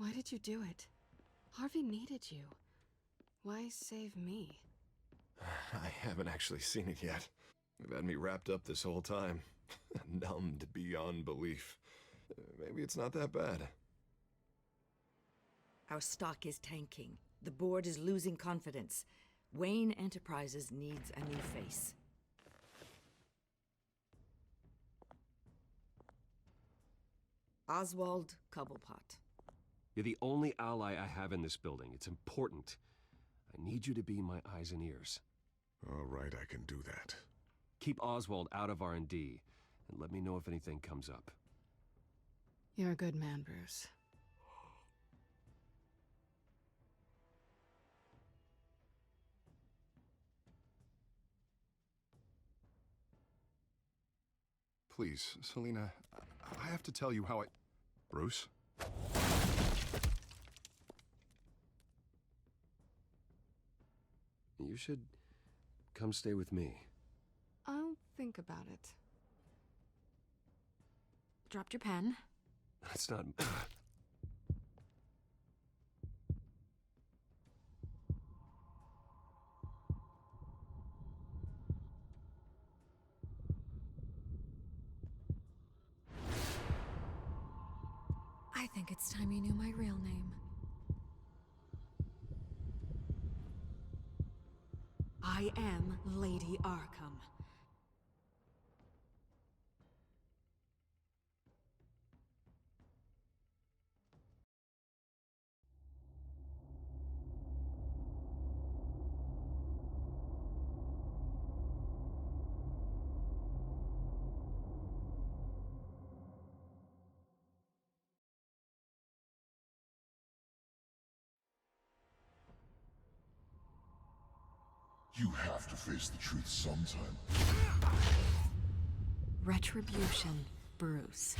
Why did you do it? Harvey needed you. Why save me? I haven't actually seen it yet. They've had me wrapped up this whole time. Numbed beyond belief. Maybe it's not that bad. Our stock is tanking. The board is losing confidence. Wayne Enterprises needs a new face. Oswald Cobblepot. You're the only ally I have in this building. It's important. I need you to be my eyes and ears. All right, I can do that. Keep Oswald out of R&D, and let me know if anything comes up. You're a good man, Bruce. Please, Selina, I have to tell you how I... Bruce? You should come stay with me. I'll think about it. Dropped your pen. That's not... I think it's time you knew my real name. I am Lady Arkham. You have to face the truth sometime. Retribution, Bruce.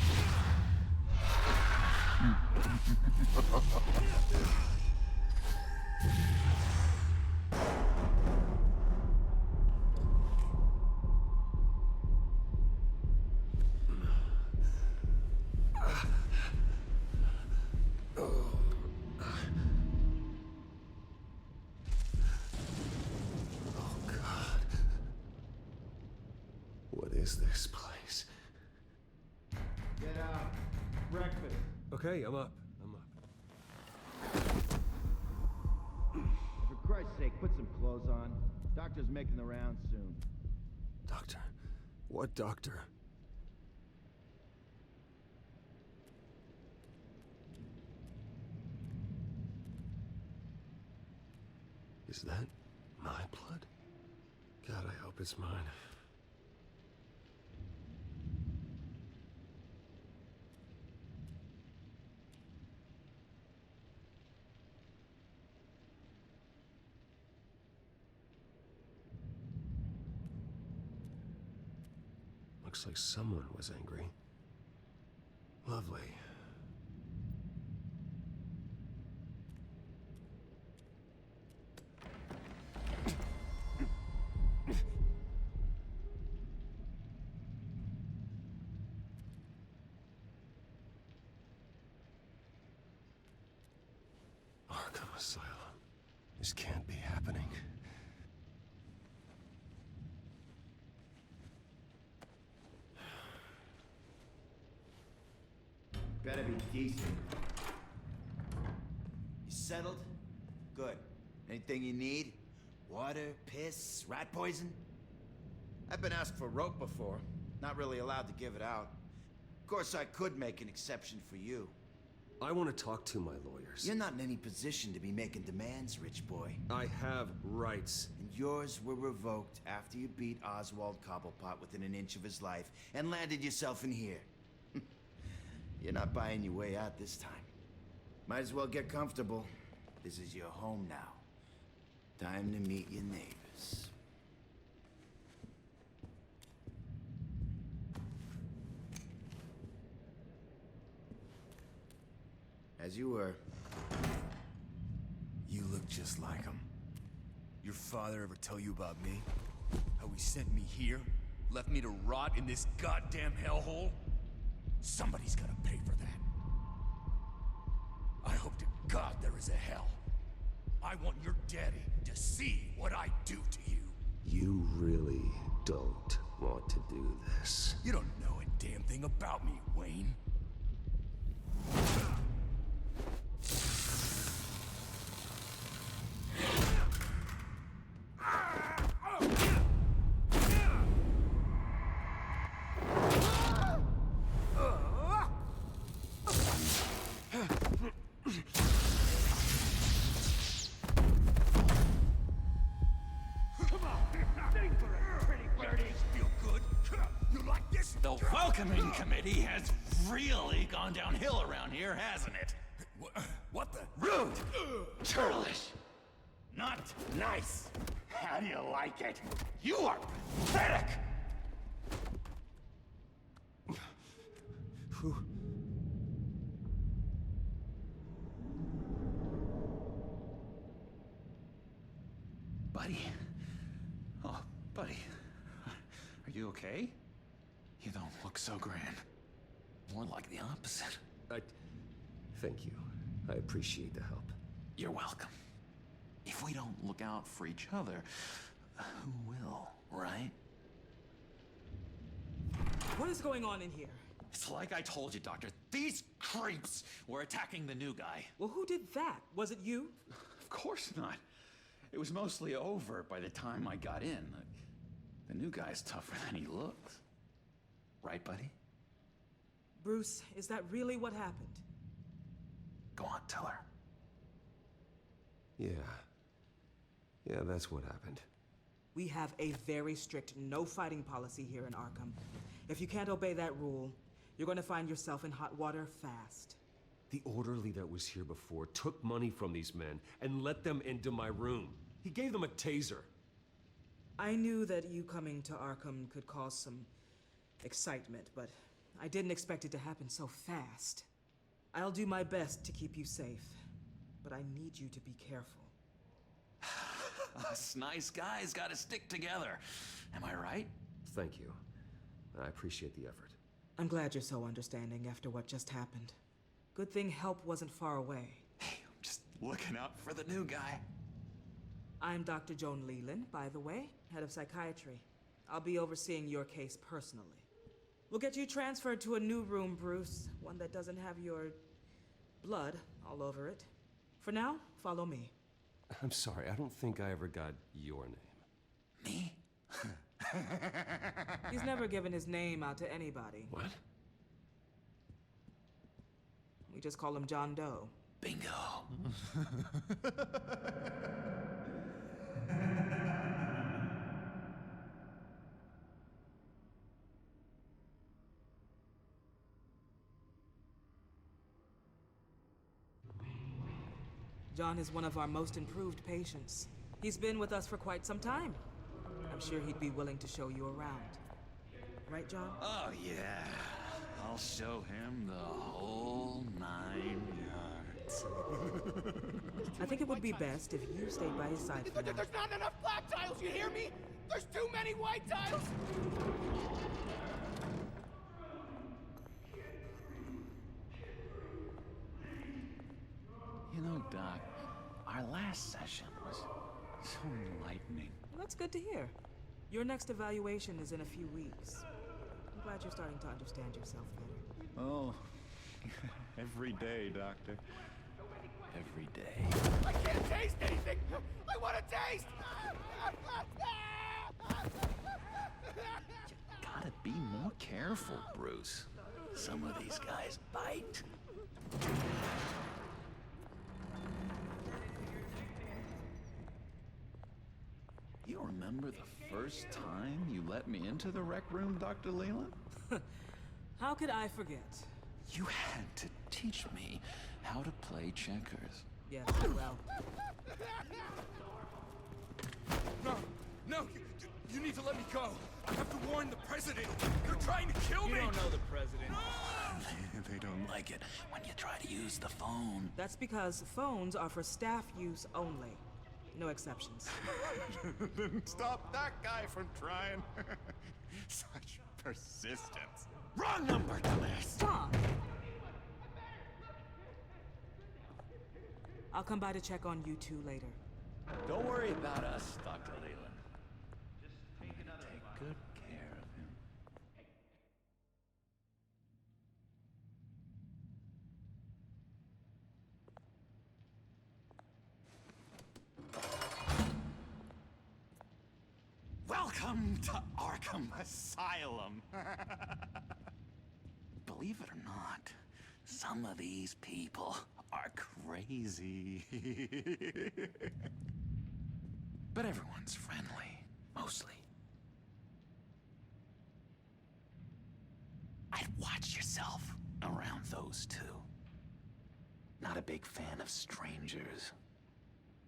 What is this place? Get out. Breakfast. Okay, I'm up. For Christ's sake, put some clothes on. Doctor's making the rounds soon. Doctor? What doctor? Is that my blood? God, I hope it's mine. Looks like someone was angry. Lovely. Arkham Asylum. This can't be happening. Better be decent. You settled? Good. Anything you need? Water, piss, rat poison? I've been asked for rope before. Not really allowed to give it out. Of course, I could make an exception for you. I want to talk to my lawyers. You're not in any position to be making demands, rich boy. I have rights. And yours were revoked after you beat Oswald Cobblepot within an inch of his life and landed yourself in here. You're not buying your way out this time. Might as well get comfortable. This is your home now. Time to meet your neighbors. As you were. You look just like him. Your father ever tell you about me? How he sent me here? Left me to rot in this goddamn hellhole? Somebody's gotta pay for that. I hope God there is a hell. I want your daddy to see what I do to you. You really don't want to do this. You don't know a damn thing about me, Wayne. The welcoming committee has really gone downhill around here, hasn't it? What the? Rude! Churlish! Not nice! How do you like it? You are pathetic! Buddy? Oh, buddy. Are you okay? You don't look so grand. More like the opposite. Thank you. I appreciate the help. You're welcome. If we don't look out for each other, who will, right? What is going on in here? It's like I told you, Doctor. These creeps were attacking the new guy. Well, who did that? Was it you? Of course not. It was mostly over by the time I got in. The new guy's tougher than he looks. Right, buddy? Bruce, is that really what happened? Go on, tell her. Yeah, that's what happened. We have a very strict no fighting policy here in Arkham. If you can't obey that rule, you're going to find yourself in hot water fast. The orderly that was here before took money from these men and let them into my room. He gave them a taser. I knew that you coming to Arkham could cause some excitement, but I didn't expect it to happen so fast. I'll do my best to keep you safe, but I need you to be careful. Us nice guys gotta stick together. Am I right? Thank you. I appreciate the effort. I'm glad you're so understanding after what just happened. Good thing help wasn't far away. Hey, I'm just looking out for the new guy. I'm Dr. Joan Leland, by the way, head of psychiatry. I'll be overseeing your case personally. We'll get you transferred to a new room, Bruce. One that doesn't have your blood all over it. For now, follow me. I'm sorry, I don't think I ever got your name. Me? He's never given his name out to anybody. What? We just call him John Doe. Bingo. John is one of our most improved patients. He's been with us for quite some time. I'm sure he'd be willing to show you around. Right, John? Oh, yeah. I'll show him the whole 9 yards. I think it would be best if you stayed by his side for now. There's not enough black tiles, you hear me? There's too many white tiles! You know, Doc, our last session was so enlightening. Well, that's good to hear. Your next evaluation is in a few weeks. I'm glad you're starting to understand yourself better. Oh, every day, Doctor. Every day. I can't taste anything! I want to taste! You gotta be more careful, Bruce. Some of these guys bite. You remember the first time you let me into the rec room, Dr. Leland? How could I forget? You had to teach me how to play checkers. Yes, well, No, you need to let me go. I have to warn the president. They're trying to kill me. You don't know the president. They don't like it when you try to use the phone. that's because phones are for staff use only. No exceptions. Stop that guy from trying. Such persistence. Wrong number, dumbass! Stop! I'll come by to check on you two later. Don't worry about us, Dr. Leland. Just take good care of him. Welcome to Arkham Asylum. Believe it or not, some of these people are crazy. But everyone's friendly, mostly. I'd watch yourself around those two. Not a big fan of strangers.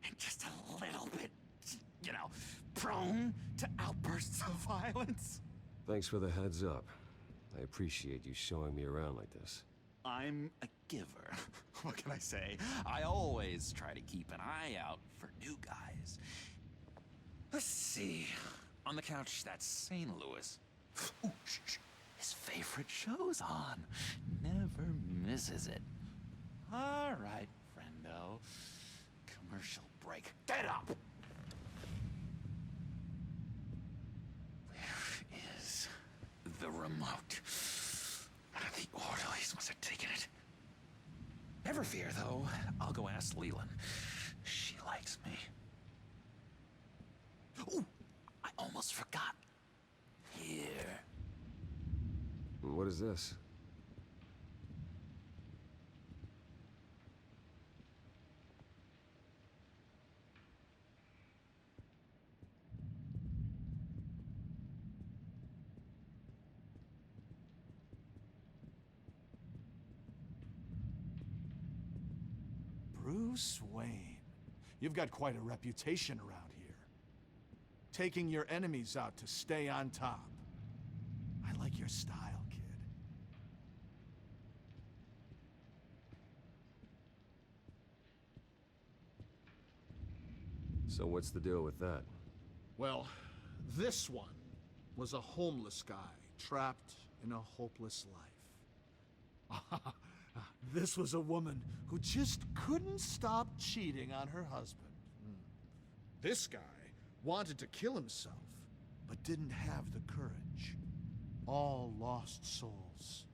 And just a little bit, you know, prone to outbursts of violence. Thanks for the heads up. I appreciate you showing me around like this. I'm a giver. What can I say? I always try to keep an eye out for new guys. Let's see. On the couch, that's St. Louis. Ooh, shh. His favorite show's on. Never misses it. All right, friendo. Commercial break. Get up! Where is the remote? One of the orderlies must have taken it. Never fear, though. I'll go ask Leland. She likes me. Ooh, I almost forgot. Here. What is this? Bruce Wayne. You've got quite a reputation around here. Taking your enemies out to stay on top. I like your style, kid. So what's the deal with that? Well, this one was a homeless guy trapped in a hopeless life. This was a woman who just couldn't stop cheating on her husband. This guy wanted to kill himself, but didn't have the courage. All lost souls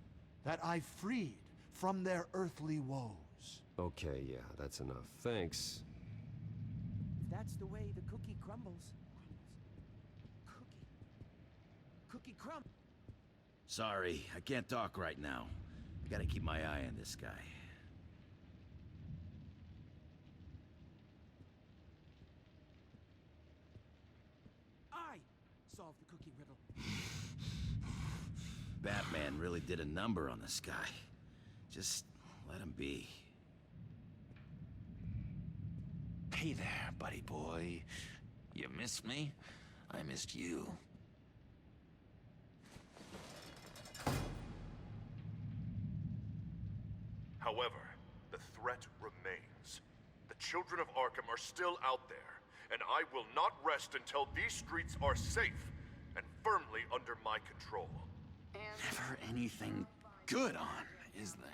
that I freed from their earthly woes. Okay, yeah, that's enough. Thanks. That's the way the cookie crumbles. Cookie crumb. Sorry, I can't talk right now. I gotta keep my eye on this guy. I solved the cookie riddle. Batman really did a number on this guy. Just let him be. Hey there, buddy boy. You missed me? I missed you. However, the threat remains. The children of Arkham are still out there, and I will not rest until these streets are safe and firmly under my control. Never anything good on, is there?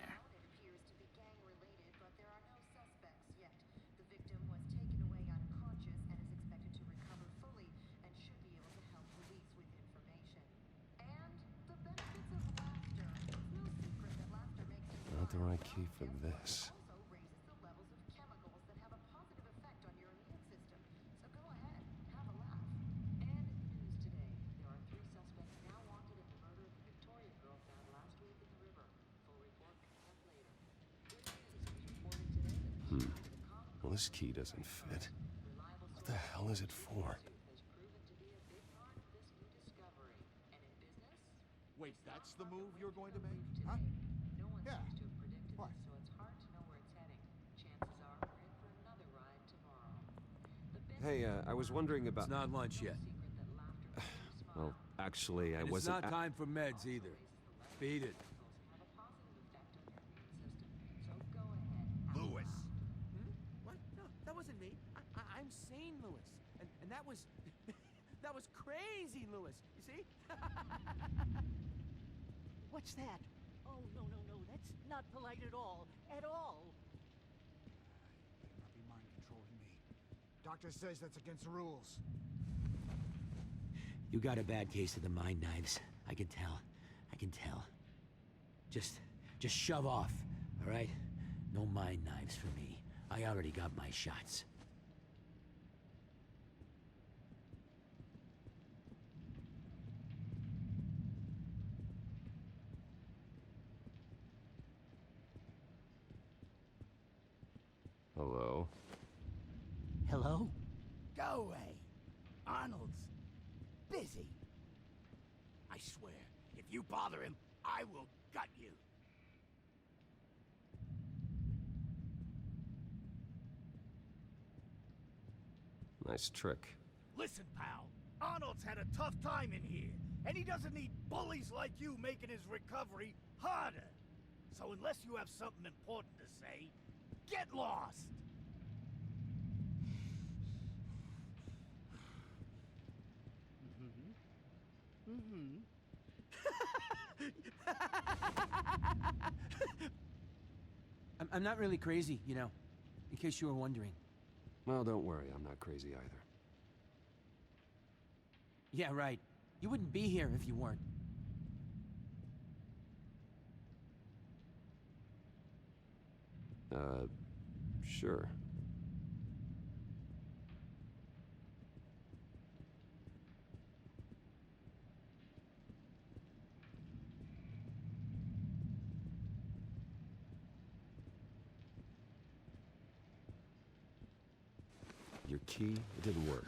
Not the right key for this. Well, this key doesn't fit. What the hell is it for? Wait, that's the move you're going to make? Huh? Yeah. What? Hey, I was wondering about... It's not lunch yet. Well, actually, I And wasn't... it's not time for meds either. Beat it. Lewis. What? No, that wasn't me. I'm sane, Lewis. And that was... that was crazy, Lewis. You see? What's that? Oh, no. That's not polite at all. At all. Doctor says that's against the rules. You got a bad case of the mind knives. I can tell. I can tell. Just shove off, all right? No mind knives for me. I already got my shots. Hello? Hello? Go away. Arnold's busy. I swear, if you bother him, I will gut you. Nice trick. Listen, pal. Arnold's had a tough time in here, and he doesn't need bullies like you making his recovery harder. So unless you have something important to say, get lost! I'm not really crazy, you know, in case you were wondering. Well, don't worry, I'm not crazy either. Yeah, right. You wouldn't be here if you weren't. Sure. Your key, it didn't work.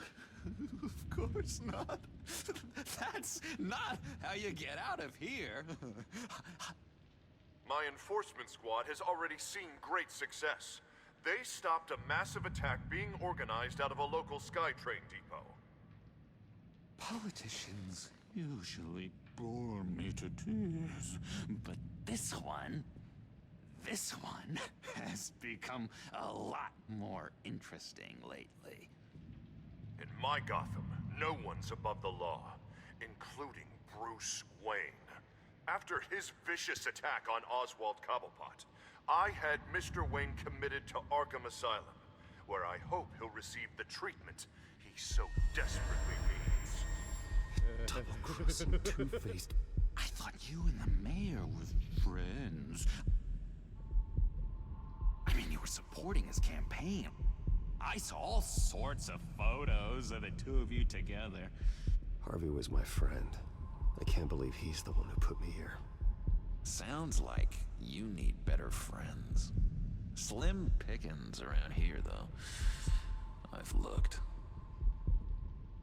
Of course not. That's not how you get out of here. My enforcement squad has already seen great success. They stopped a massive attack being organized out of a local SkyTrain depot. Politicians usually bore me to tears, but this one has become a lot more interesting lately. In my Gotham, no one's above the law, including Bruce Wayne. After his vicious attack on Oswald Cobblepot, I had Mr. Wayne committed to Arkham Asylum, where I hope he'll receive the treatment he so desperately needs. Double-crossing, two-faced. I thought you and the mayor were friends. I mean, you were supporting his campaign. I saw all sorts of photos of the two of you together. Harvey was my friend. I can't believe he's the one who put me here. Sounds like you need better friends. Slim pickings around here, though. I've looked.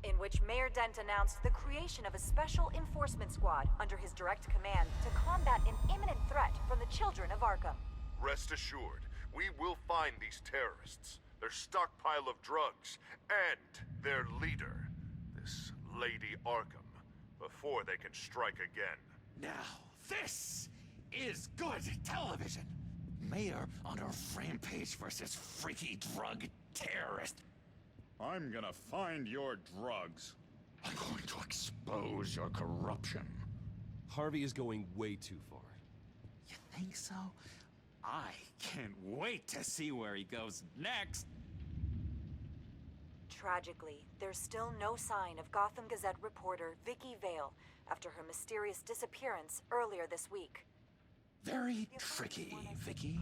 In which Mayor Dent announced the creation of a special enforcement squad under his direct command to combat an imminent threat from the children of Arkham. Rest assured, we will find these terrorists, their stockpile of drugs, and their leader, this Lady Arkham, before they can strike again. Now, this is good television. Mayor on a rampage versus freaky drug terrorist. I'm gonna find your drugs. I'm going to expose your corruption. Harvey is going way too far. You think so? I can't wait to see where he goes next. Tragically, there's still no sign of Gotham Gazette reporter Vicki Vale after her mysterious disappearance earlier this week. Very tricky, Vicki.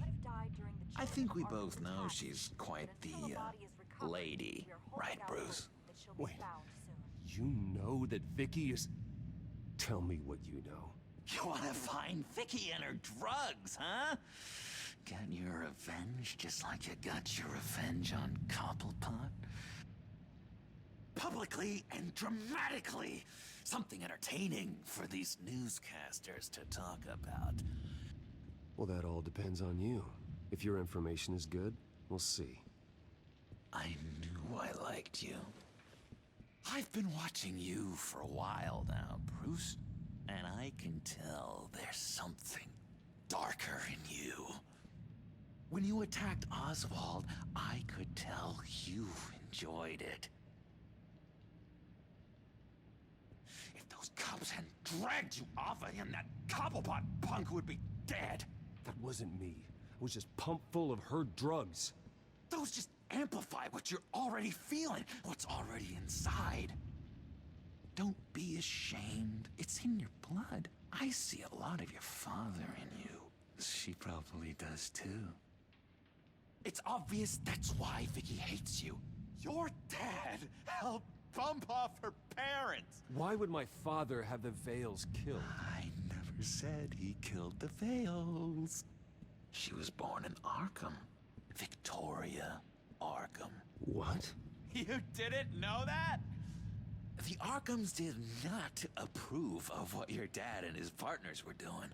I think we both know she's quite the, lady. Right, Bruce? Wait, you know that Vicki is... Tell me what you know. You wanna find Vicki and her drugs, huh? Get your revenge just like you got your revenge on Cobblepot? Publicly and dramatically! Something entertaining for these newscasters to talk about. Well, that all depends on you. If your information is good, we'll see. I knew I liked you. I've been watching you for a while now, Bruce, and I can tell there's something darker in you. When you attacked Oswald, I could tell you enjoyed it. If those cops hadn't dragged you off of him, that Cobblepot punk would be dead. That wasn't me. I was just pumped full of her drugs. Those just amplify what you're already feeling, what's already inside. Don't be ashamed. It's in your blood. I see a lot of your father in you. She probably does too. It's obvious that's why Vicki hates you. Your dad helped bump off her parents. Why would my father have the Vales killed? I never said he killed the Vales. She was born in Arkham. Victoria Arkham. What? You didn't know that? The Arkhams did not approve of what your dad and his partners were doing.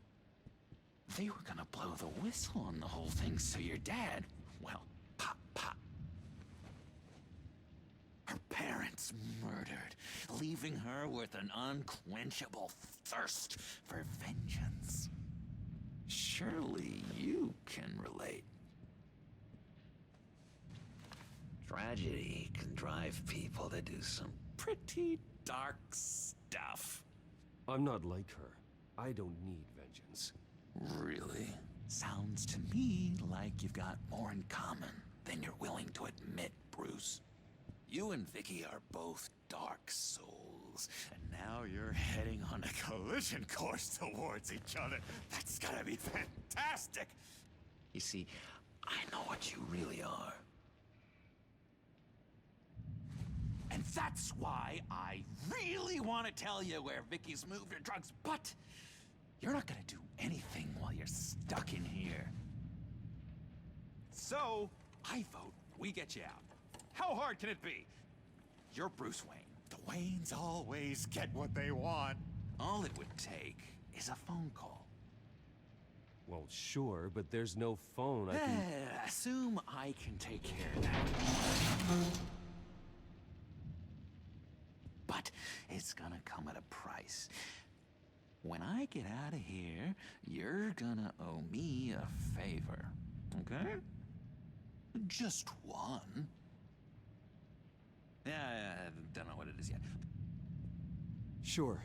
They were gonna blow the whistle on the whole thing, so your dad, well, pop, pop. Her parents murdered, leaving her with an unquenchable thirst for vengeance. Surely you can relate. Tragedy can drive people to do some pretty dark stuff. I'm not like her. I don't need vengeance. Really? Sounds to me like you've got more in common than you're willing to admit, Bruce. You and Vicki are both dark souls, and now you're heading on a collision course towards each other. That's gonna be fantastic! You see, I know what you really are. And that's why I really want to tell you where Vicki's moved her drugs, but you're not gonna do anything while you're stuck in here. So, I vote we get you out. How hard can it be? You're Bruce Wayne. The Waynes always get what they want. All it would take is a phone call. Well, sure, but there's no phone. I can... Assume I can take care of that. But it's gonna come at a price. When I get out of here, you're gonna owe me a favor, okay? Just one. Yeah, I don't know what it is yet. Sure.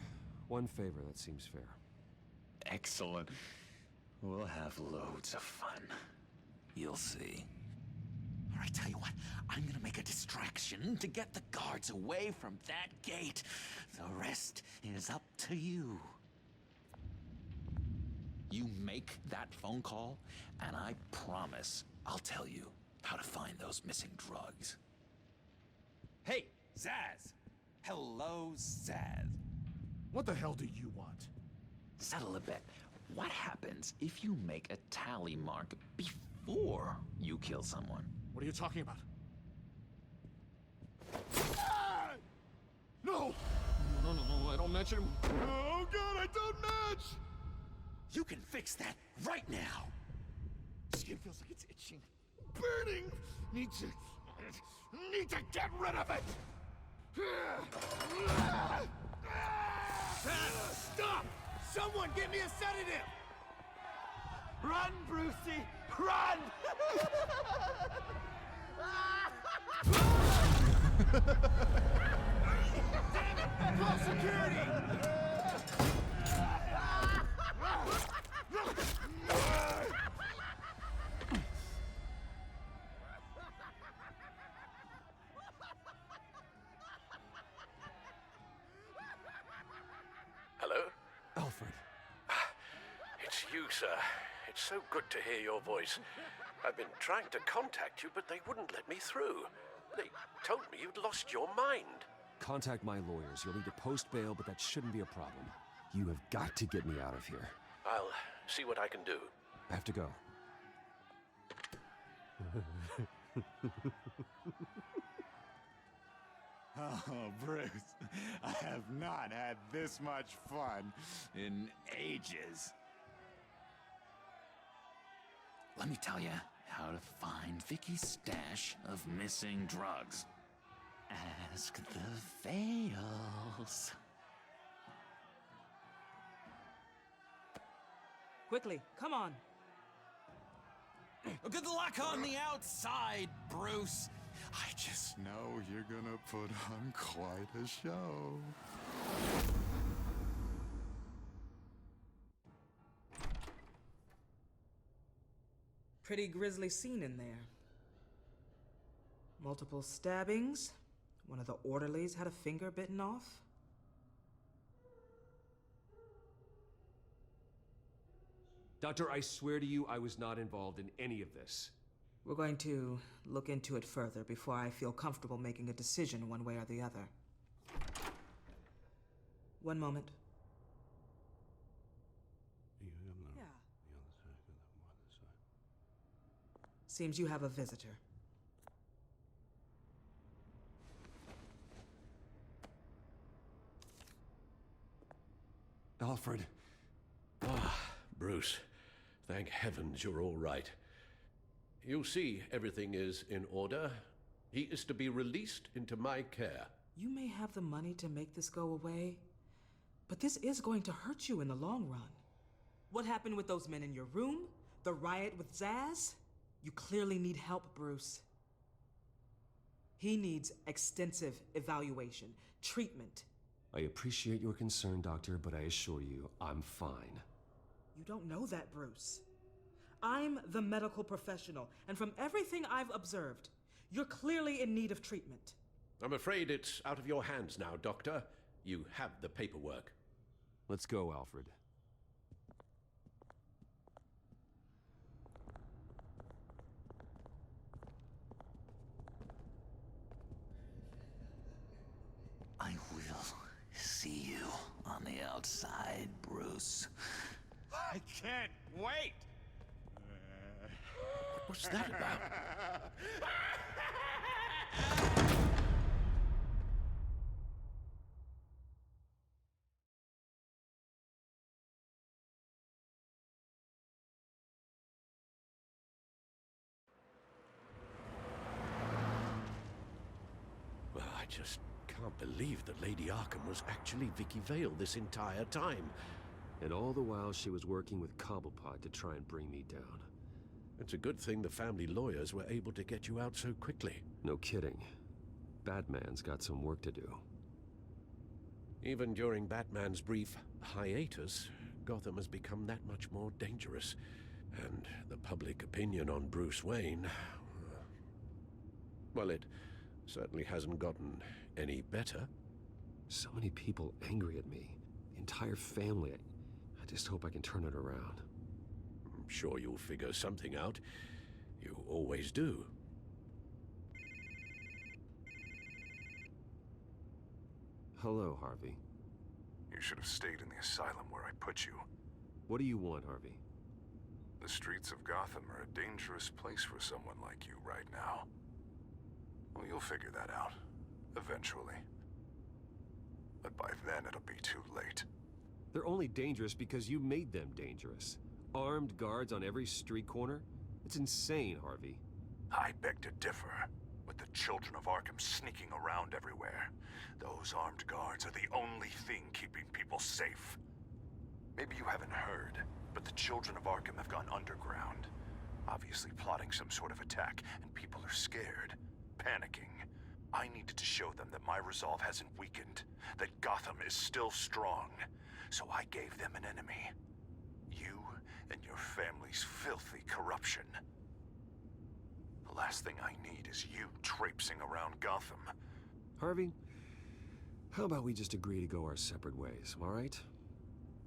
One favor, that seems fair. Excellent. We'll have loads of fun. You'll see. All right, tell you what, I'm gonna make a distraction to get the guards away from that gate. The rest is up to you. You make that phone call, and I promise I'll tell you how to find those missing drugs. Hey, Zaz! Hello, Zaz. What the hell do you want? Settle a bet. What happens if you make a tally mark before you kill someone? What are you talking about? Ah! No! No, I don't match him. Oh god, I don't match! You can fix that right now! Skin feels like it's itching. Burning! Need to get rid of it! Stop! Someone get me a sedative! Run, Brucey! Run! Damn it! Call security! Hello? Alfred. It's you, sir. It's so good to hear your voice. I've been trying to contact you, but they wouldn't let me through. They told me you'd lost your mind. Contact my lawyers. You'll need to post bail, but that shouldn't be a problem. You have got to get me out of here. I'll see what I can do. I have to go. Oh, Bruce, I have not had this much fun in ages. Let me tell you how to find Vicki's stash of missing drugs. Ask the Vales. Quickly, come on. Good luck on the outside, Bruce. I just know you're gonna put on quite a show. Pretty grisly scene in there. Multiple stabbings. One of the orderlies had a finger bitten off. Doctor, I swear to you, I was not involved in any of this. We're going to look into it further before I feel comfortable making a decision one way or the other. One moment. Yeah. Seems you have a visitor. Alfred. Ah, Bruce. Thank heavens you're all right. You see, everything is in order. He is to be released into my care. You may have the money to make this go away, but this is going to hurt you in the long run. What happened with those men in your room? The riot with Zaz? You clearly need help, Bruce. He needs extensive evaluation, treatment. I appreciate your concern, Doctor, but I assure you, I'm fine. You don't know that, Bruce. I'm the medical professional, and from everything I've observed, you're clearly in need of treatment. I'm afraid it's out of your hands now, Doctor. You have the paperwork. Let's go, Alfred. I will see you on the outside, Bruce. I can't wait! What's that about? Well, I just can't believe that Lady Arkham was actually Vicki Vale this entire time. And all the while she was working with Cobblepot to try and bring me down. It's a good thing the family lawyers were able to get you out so quickly. No kidding. Batman's got some work to do. Even during Batman's brief hiatus, Gotham has become that much more dangerous. And the public opinion on Bruce Wayne... well, it certainly hasn't gotten any better. So many people angry at me. The entire family. I just hope I can turn it around. I'm sure you'll figure something out. You always do. Hello, Harvey. You should have stayed in the asylum where I put you. What do you want, Harvey? The streets of Gotham are a dangerous place for someone like you right now. Well, you'll figure that out. Eventually. But by then, it'll be too late. They're only dangerous because you made them dangerous. Armed guards on every street corner? It's insane, Harvey. I beg to differ. With the children of Arkham sneaking around everywhere, those armed guards are the only thing keeping people safe. Maybe you haven't heard, but the children of Arkham have gone underground. Obviously plotting some sort of attack, and people are scared, panicking. I needed to show them that my resolve hasn't weakened, that Gotham is still strong. So I gave them an enemy. You and your family's filthy corruption. The last thing I need is you traipsing around Gotham. Harvey, how about we just agree to go our separate ways, all right?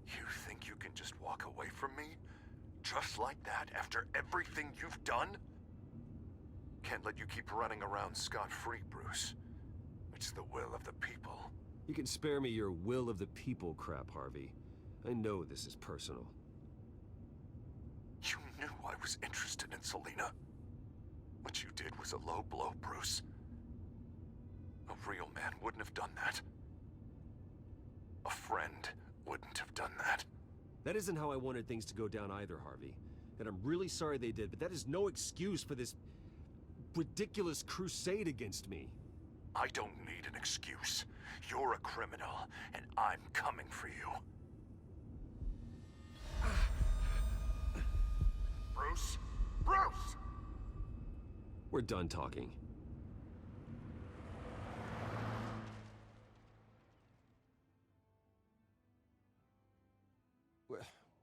You think you can just walk away from me? Just like that, after everything you've done? Can't let you keep running around scot-free, Bruce. It's the will of the people. You can spare me your will of the people crap, Harvey. I know this is personal. You knew I was interested in Selina. What you did was a low blow, Bruce. A real man wouldn't have done that. A friend wouldn't have done that. That isn't how I wanted things to go down either, Harvey. And I'm really sorry they did, but that is no excuse for this ridiculous crusade against me. I don't need an excuse. You're a criminal, and I'm coming for you. Bruce? Bruce! We're done talking.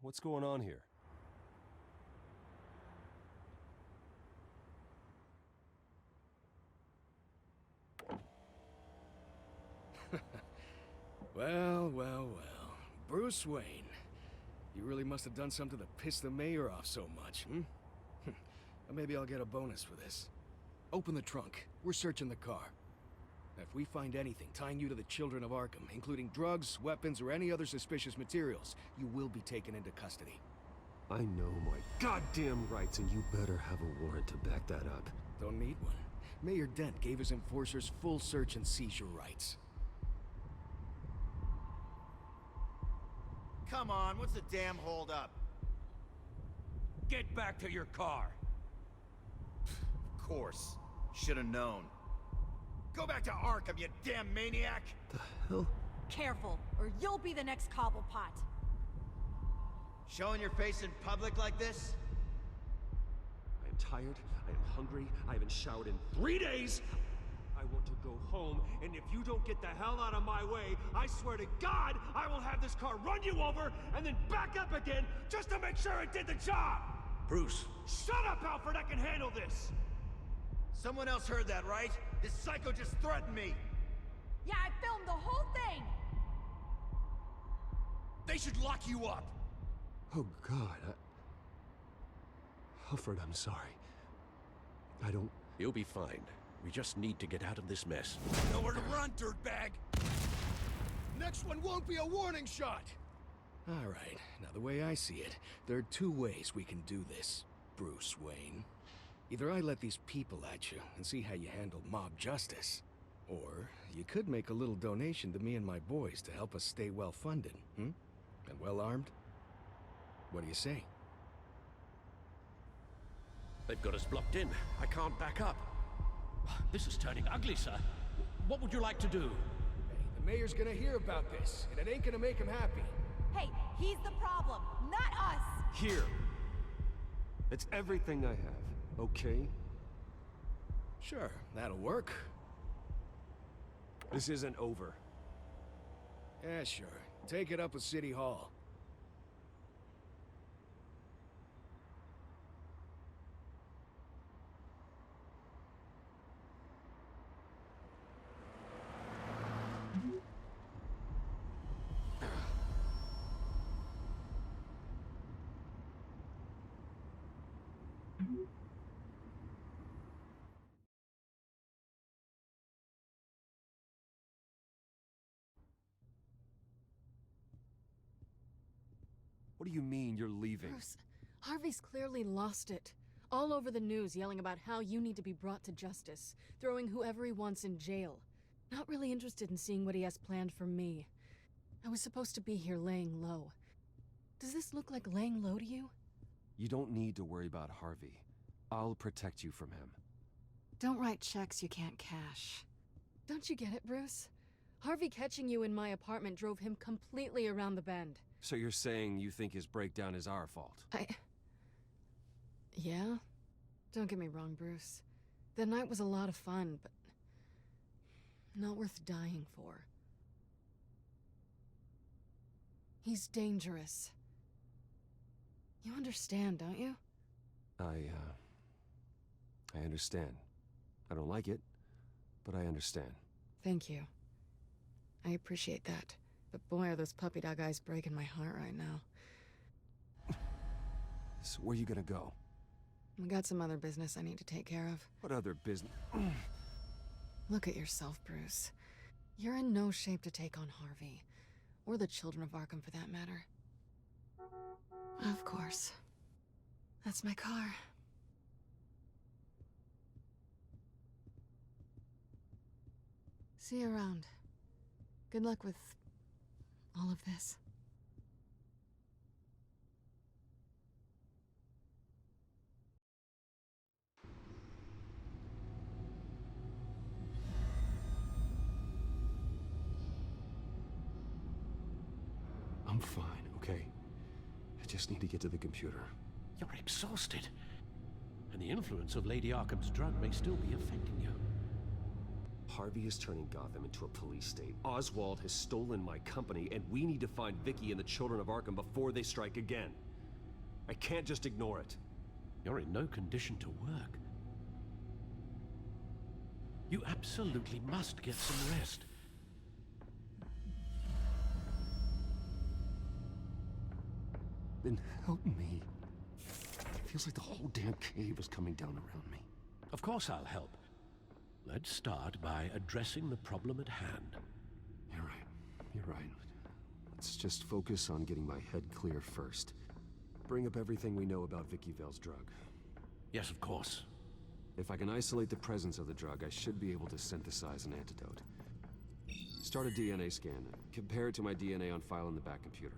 What's going on here? Well, well, well. Bruce Wayne. You really must have done something to piss the mayor off so much, hmm? Or maybe I'll get a bonus for this. Open the trunk. We're searching the car. If we find anything tying you to the children of Arkham, including drugs, weapons, or any other suspicious materials, you will be taken into custody. I know my goddamn rights, and you better have a warrant to back that up. Don't need one. Mayor Dent gave his enforcers full search and seizure rights. Come on, what's the damn holdup? Get back to your car. Of course. Should have known. Go back to Arkham, you damn maniac! The hell? Careful, or you'll be the next Cobblepot. Showing your face in public like this? I am tired, I am hungry, I haven't showered in 3 days! I want to go home, and if you don't get the hell out of my way, I swear to God, I will have this car run you over, and then back up again, just to make sure it did the job! Bruce. Shut up, Alfred, I can handle this! Someone else heard that, right? This psycho just threatened me! Yeah, I filmed the whole thing! They should lock you up! Oh God, Alfred, I'm sorry. I don't... You'll be fine. We just need to get out of this mess. Nowhere to run, dirtbag! Next one won't be a warning shot! All right, now the way I see it, there are 2 ways we can do this, Bruce Wayne. Either I let these people at you and see how you handle mob justice, or you could make a little donation to me and my boys to help us stay well-funded, hmm? And well-armed? What do you say? They've got us blocked in. I can't back up. This is turning ugly, sir. What would you like to do? Hey, the mayor's gonna hear about this, and it ain't gonna make him happy. Hey, he's the problem, not us! Here. It's everything I have, okay? Sure, that'll work. This isn't over. Yeah, sure. Take it up with City Hall. What do you mean you're leaving? Bruce, Harvey's clearly lost it. All over the news yelling about how you need to be brought to justice, throwing whoever he wants in jail. Not really interested in seeing what he has planned for me. I was supposed to be here laying low. Does this look like laying low to you? You don't need to worry about Harvey. I'll protect you from him. Don't write checks you can't cash. Don't you get it, Bruce? Harvey catching you in my apartment drove him completely around the bend. So you're saying you think his breakdown is our fault? Yeah? Don't get me wrong, Bruce. The night was a lot of fun, but not worth dying for. He's dangerous. You understand, don't you? I understand. I don't like it, but I understand. Thank you. I appreciate that. But boy, are those puppy dog eyes breaking my heart right now. So where are you gonna go? I got some other business I need to take care of. What other business? Look at yourself, Bruce. You're in no shape to take on Harvey. Or the children of Arkham, for that matter. Of course. That's my car. See you around. Good luck with all of this. I'm fine, okay? I just need to get to the computer. You're exhausted. And the influence of Lady Arkham's drug may still be affecting you. Harvey is turning Gotham into a police state. Oswald has stolen my company, and we need to find Vicki and the children of Arkham before they strike again. I can't just ignore it. You're in no condition to work. You absolutely must get some rest. Then help me. It feels like the whole damn cave is coming down around me. Of course I'll help. Let's start by addressing the problem at hand. You're right. You're right. Let's just focus on getting my head clear first. Bring up everything we know about Vicki Vale's drug. Yes, of course. If I can isolate the presence of the drug, I should be able to synthesize an antidote. Start a DNA scan. Compare it to my DNA on file in the back computer.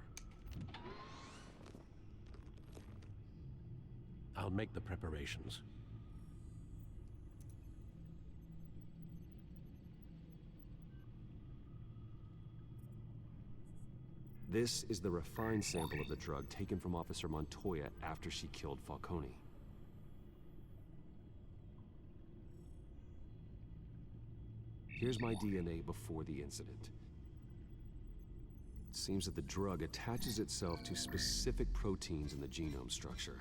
I'll make the preparations. This is the refined sample of the drug taken from Officer Montoya after she killed Falcone. Here's my DNA before the incident. It seems that the drug attaches itself to specific proteins in the genome structure.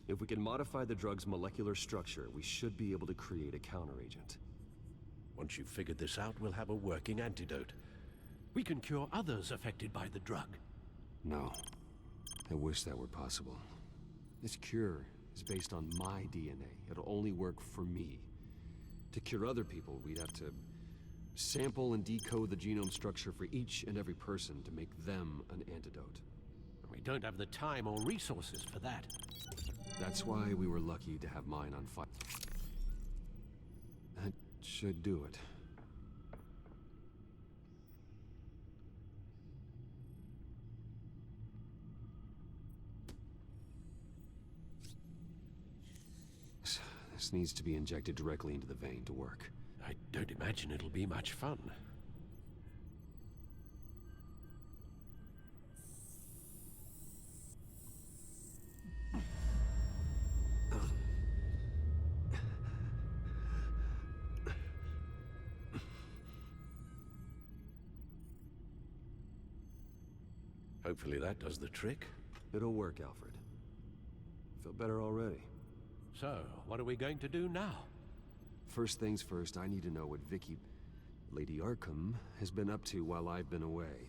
If we can modify the drug's molecular structure, we should be able to create a counteragent. Once you've figured this out, we'll have a working antidote. We can cure others affected by the drug. No. I wish that were possible. This cure is based on my DNA. It'll only work for me. To cure other people, we'd have to sample and decode the genome structure for each and every person to make them an antidote. We don't have the time or resources for that. That's why we were lucky to have mine on file. That should do it. This needs to be injected directly into the vein to work. I don't imagine it'll be much fun. Hopefully that does the trick. It'll work, Alfred. Feel better already. So, what are we going to do now? First things first, I need to know what Vicki, Lady Arkham, has been up to while I've been away.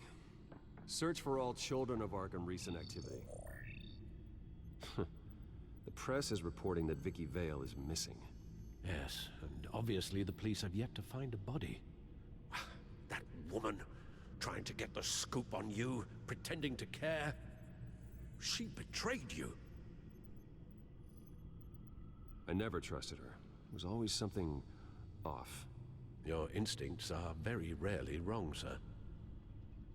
Search for all children of Arkham recent activity. The press is reporting that Vicki Vale is missing. Yes, and obviously the police have yet to find a body. That woman, trying to get the scoop on you, pretending to care. She betrayed you. I never trusted her. There was always something off. Your instincts are very rarely wrong, sir.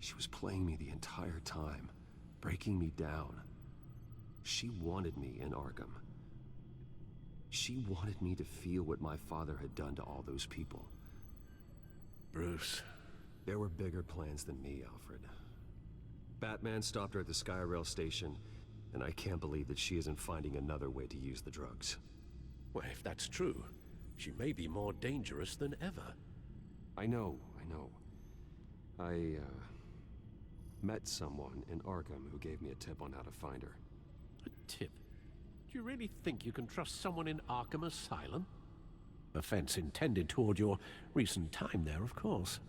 She was playing me the entire time, breaking me down. She wanted me in Arkham. She wanted me to feel what my father had done to all those people. Bruce. There were bigger plans than me, Alfred. Batman stopped her at the Skyrail station, and I can't believe that she isn't finding another way to use the drugs. Well, if that's true, she may be more dangerous than ever. I know. I met someone in Arkham who gave me a tip on how to find her. A tip? Do you really think you can trust someone in Arkham Asylum? Offense intended toward your recent time there, of course.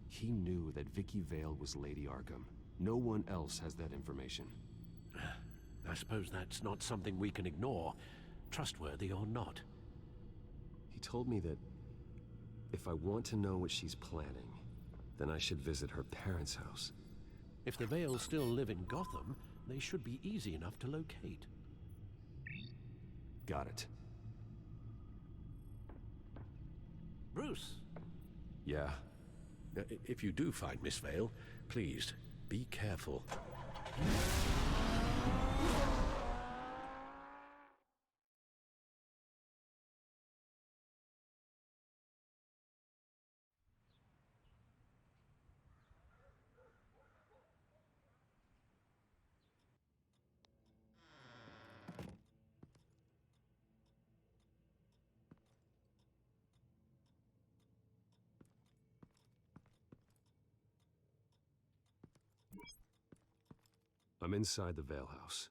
He knew that Vicki Vale was Lady Arkham. No one else has that information. I suppose that's not something we can ignore, trustworthy or not. He told me that if I want to know what she's planning, then I should visit her parents' house. If the Vales still live in Gotham, they should be easy enough to locate. Got it. Bruce? Yeah? If you do find Miss Vale, please, be careful. I'm inside the Vale house.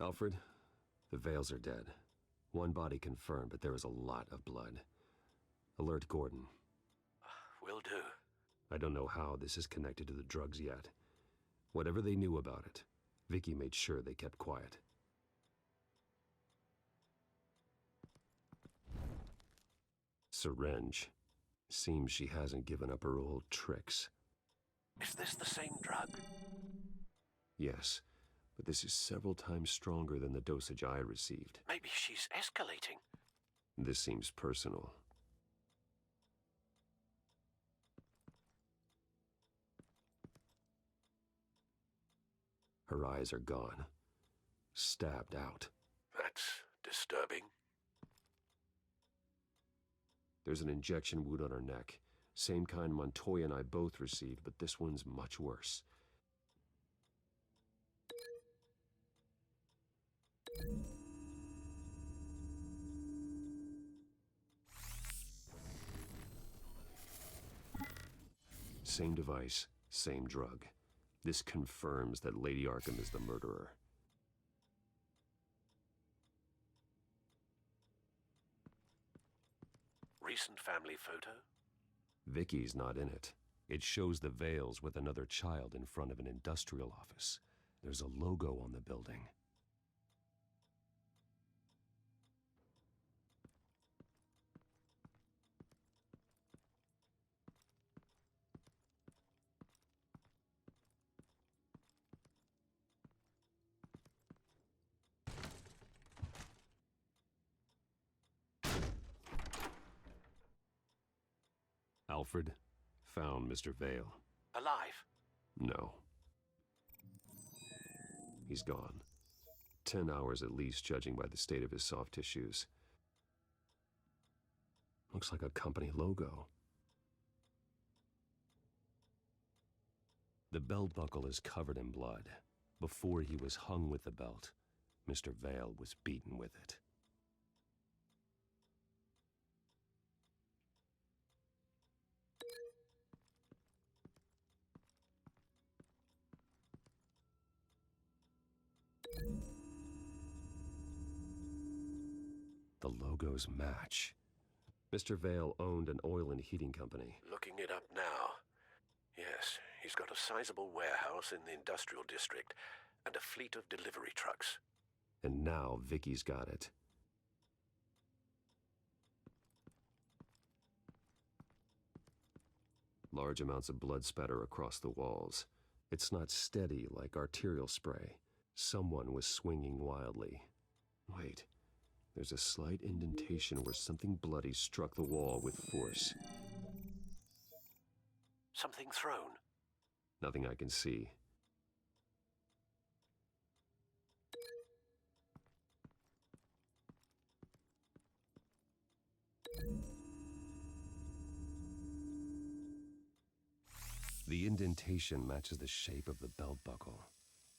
Alfred, the Vales are dead. One body confirmed, but there is a lot of blood. Alert Gordon. Will do. I don't know how this is connected to the drugs yet. Whatever they knew about it, Vicki made sure they kept quiet. Syringe. Seems she hasn't given up her old tricks. Is this the same drug? Yes, but this is several times stronger than the dosage I received. Maybe she's escalating. This seems personal. Her eyes are gone. Stabbed out. That's disturbing. There's an injection wound on her neck. Same kind Montoya and I both received, but this one's much worse. Same device, same drug. This confirms that Lady Arkham is the murderer. Recent family photo? Vicky's not in it. It shows the Vales with another child in front of an industrial office. There's a logo on the building. Alfred found Mr. Vale. Alive? No. He's gone. 10 hours at least, judging by the state of his soft tissues. Looks like a company logo. The belt buckle is covered in blood. Before he was hung with the belt, Mr. Vale was beaten with it. The logos match. Mr. Vale owned an oil and heating company. Looking it up now. Yes, he's got a sizable warehouse in the industrial district and a fleet of delivery trucks. And now Vicky's got it. Large amounts of blood spatter across the walls. It's not steady like arterial spray. Someone was swinging wildly. Wait. There's a slight indentation where something bloody struck the wall with force. Something thrown? Nothing I can see. The indentation matches the shape of the belt buckle.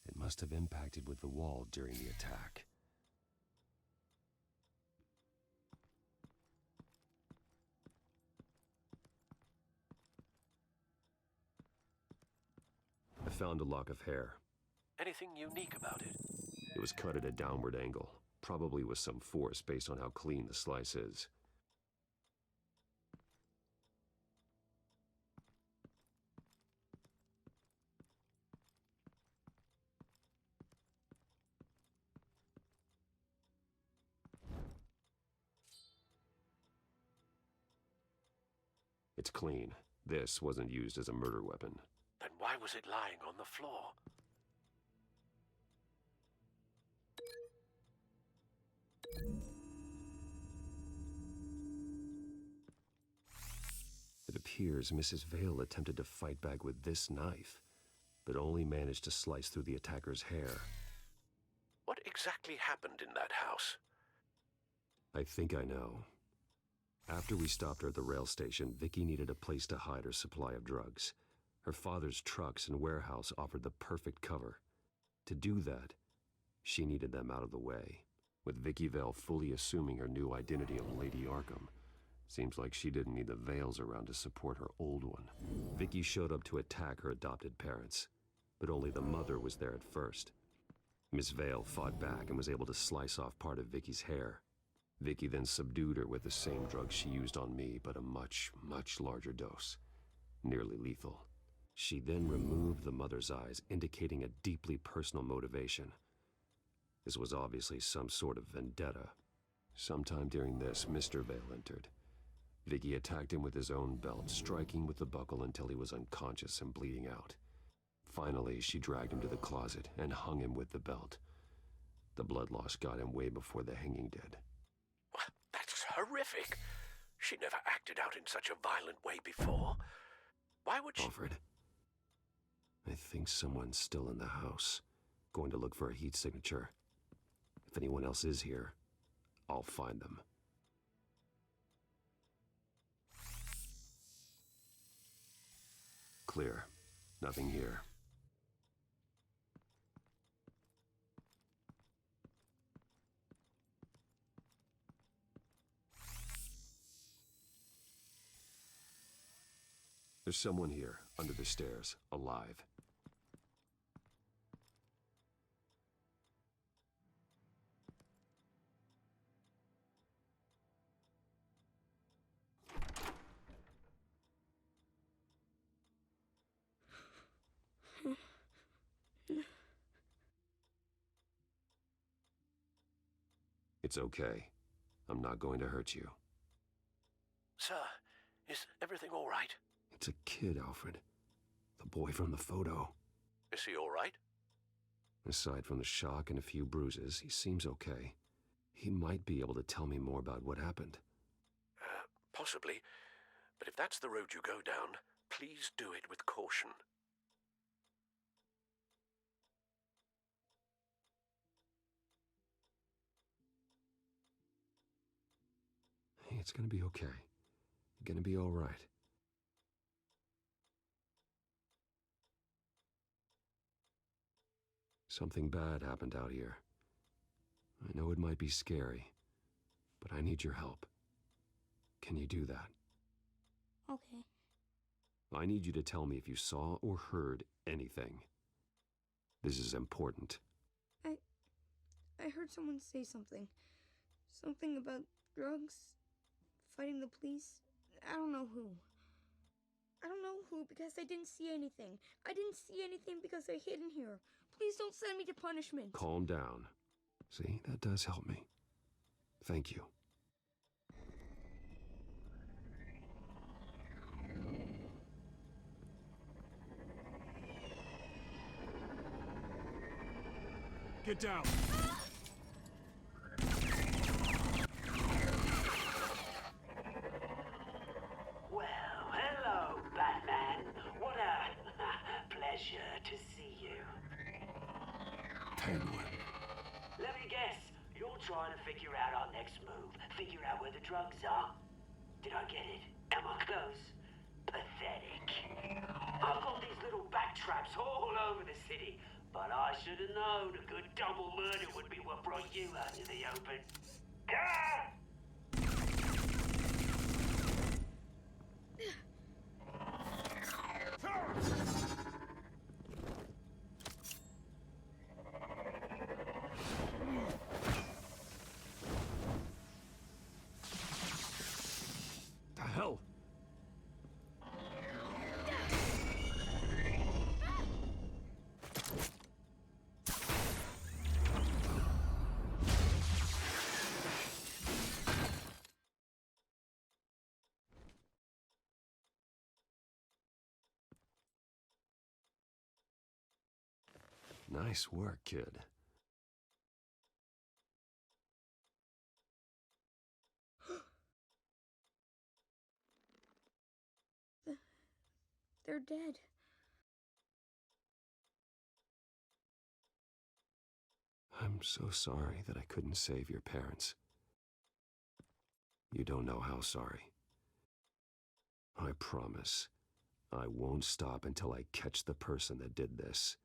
It must have impacted with the wall during the attack. I found a lock of hair. Anything unique about it? It was cut at a downward angle, probably with some force based on how clean the slice is. It's clean. This wasn't used as a murder weapon. Then why was it lying on the floor? It appears Mrs. Vale attempted to fight back with this knife, but only managed to slice through the attacker's hair. What exactly happened in that house? I think I know. After we stopped her at the rail station, Vicki needed a place to hide her supply of drugs. Her father's trucks and warehouse offered the perfect cover. To do that, she needed them out of the way. With Vicki Vale fully assuming her new identity of Lady Arkham, seems like she didn't need the Vales around to support her old one. Vicki showed up to attack her adopted parents, but only the mother was there at first. Miss Vale fought back and was able to slice off part of Vicky's hair. Vicki then subdued her with the same drug she used on me, but a much, much larger dose. Nearly lethal. She then removed the mother's eyes, indicating a deeply personal motivation. This was obviously some sort of vendetta. Sometime during this, Mr. Vale entered. Vicki attacked him with his own belt, striking with the buckle until he was unconscious and bleeding out. Finally, she dragged him to the closet and hung him with the belt. The blood loss got him way before the hanging did. That's horrific. She never acted out in such a violent way before. Why would she... Alfred, I think someone's still in the house. Going to look for a heat signature. If anyone else is here, I'll find them. Clear. Nothing here. There's someone here, under the stairs, alive. It's okay. I'm not going to hurt you. Sir, is everything all right? It's a kid, Alfred. The boy from the photo. Is he all right? Aside from the shock and a few bruises, he seems okay. He might be able to tell me more about what happened. Possibly. But if that's the road you go down, please do it with caution. Hey, it's gonna be okay. You're gonna be all right. Something bad happened out here. I know it might be scary, but I need your help. Can you do that? Okay. I need you to tell me if you saw or heard anything. This is important. I heard someone say something. Something about drugs, fighting the police. I don't know who. I don't know who because I didn't see anything. I didn't see anything because I hid in here. Please don't send me to punishment. Calm down. See, that does help me. Thank you. Get down. Well, hello, Batman. What a pleasure to see you. Penguin. Let me guess, you're trying to figure out our next move. Figure out where the drugs are. Did I get it? Am I close? Pathetic. I've got these little bat traps all over the city, but I should have known a good double murder would be what brought you out to the open. Ah! The hell? Nice work, kid. They're dead. I'm so sorry that I couldn't save your parents. You don't know how sorry. I promise, I won't stop until I catch the person that did this.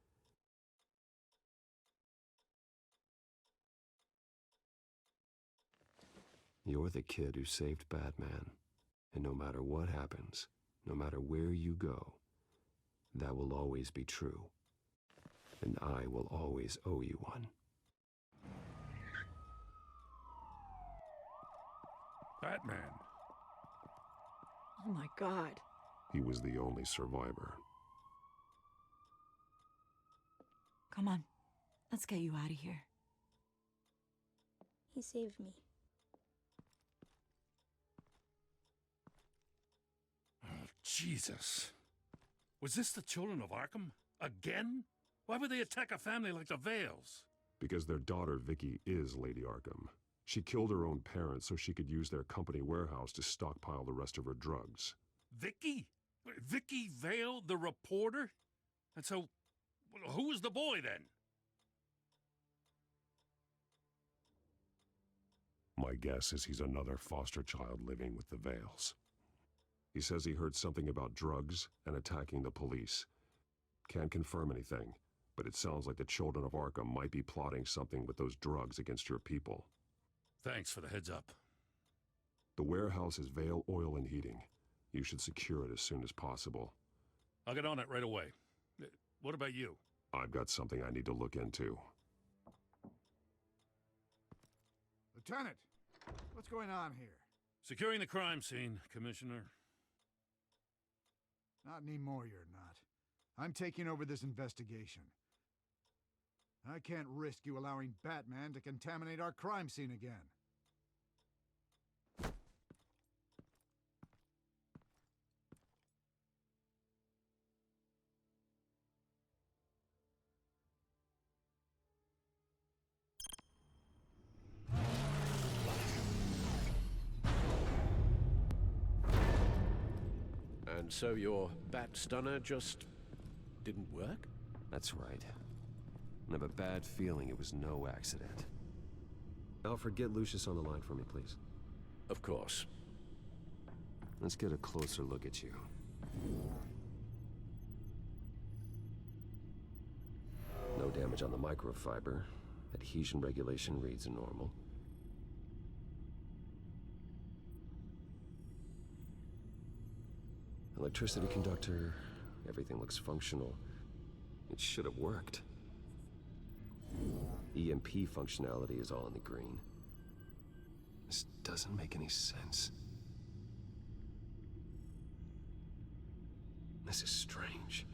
You're the kid who saved Batman, and no matter what happens, no matter where you go, that will always be true. and I will always owe you one. Batman. Oh my god. He was the only survivor. Come on, let's get you out of here. He saved me. Oh, Jesus. Was this the children of Arkham? Again? Why would they attack a family like the Vales? Because their daughter, Vicki, is Lady Arkham. She killed her own parents so she could use their company warehouse to stockpile the rest of her drugs. Vicki? Vicki Vale, the reporter? And so, who was the boy then? My guess is he's another foster child living with the Vales. He says he heard something about drugs and attacking the police. Can't confirm anything, but it sounds like the children of Arkham might be plotting something with those drugs against your people. Thanks for the heads up. The warehouse is Vale Oil and Heating. You should secure it as soon as possible. I'll get on it right away. What about you? I've got something I need to look into. Lieutenant, what's going on here? Securing the crime scene, Commissioner. Not anymore, you're not. I'm taking over this investigation. I can't risk you allowing Batman to contaminate our crime scene again. And so your bat stunner just didn't work? That's right. I have a bad feeling it was no accident. Alfred, get Lucius on the line for me, please. Of course. Let's get a closer look at you. No damage on the microfiber. Adhesion regulation reads normal. Electricity conductor, everything looks functional. It should have worked. EMP functionality is all in the green. This doesn't make any sense. This is strange.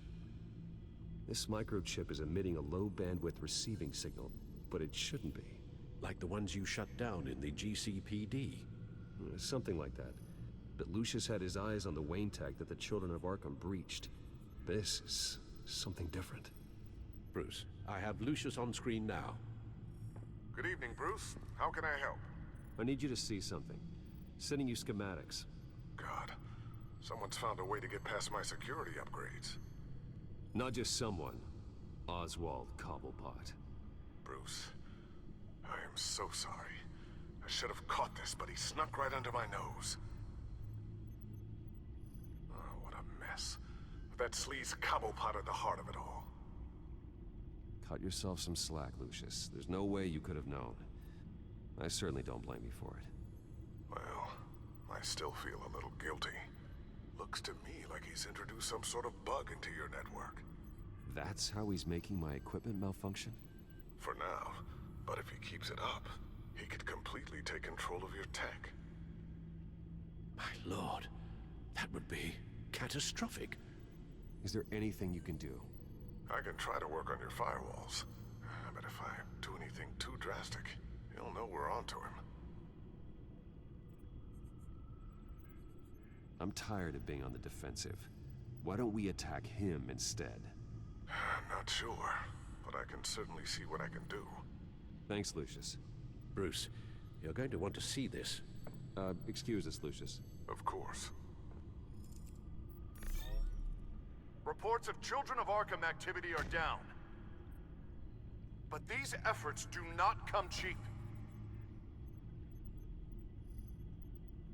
This microchip is emitting a low bandwidth receiving signal, but it shouldn't be. Like the ones you shut down in the GCPD. Something like that. But Lucius had his eyes on the Wayne tag that the children of Arkham breached. This is something different. Bruce, I have Lucius on screen now. Good evening, Bruce. How can I help? I need you to see something. Sending you schematics. God, someone's found a way to get past my security upgrades. Not just someone. Oswald Cobblepot. Bruce, I am so sorry. I should have caught this, but he snuck right under my nose. Oh, what a mess. That sleaze Cobblepot at the heart of it all. Cut yourself some slack, Lucius. There's no way you could have known. I certainly don't blame you for it. Well, I still feel a little guilty. Looks to me like he's introduced some sort of bug into your network. That's how he's making my equipment malfunction? For now. But if he keeps it up, he could completely take control of your tech. My lord, that would be catastrophic. Is there anything you can do? I can try to work on your firewalls. But if I do anything too drastic, he'll know we're onto him. I'm tired of being on the defensive. Why don't we attack him instead? Not sure, but I can certainly see what I can do. Thanks, Lucius. Bruce, you're going to want to see this. Excuse us, Lucius. Of course. Reports of Children of Arkham activity are down. But these efforts do not come cheap.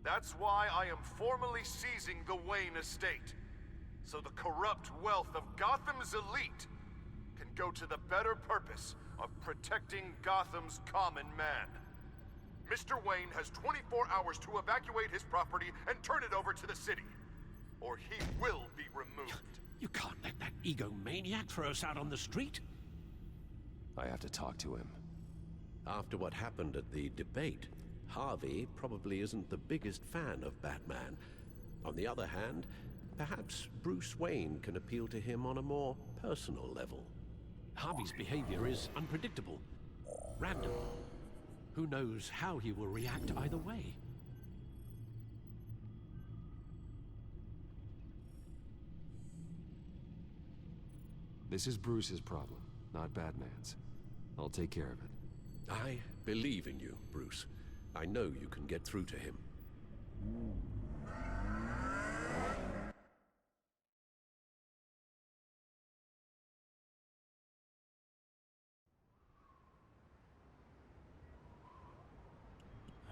That's why I am formally seizing the Wayne estate, so the corrupt wealth of Gotham's elite can go to the better purpose of protecting Gotham's common man. Mr. Wayne has 24 hours to evacuate his property and turn it over to the city, or he will be removed. You can't let that egomaniac throw us out on the street. I have to talk to him. After what happened at the debate, Harvey probably isn't the biggest fan of Batman. On the other hand, perhaps Bruce Wayne can appeal to him on a more personal level. Harvey's behavior is unpredictable, random. Who knows how he will react either way? This is Bruce's problem, not Batman's. I'll take care of it. I believe in you, Bruce. I know you can get through to him.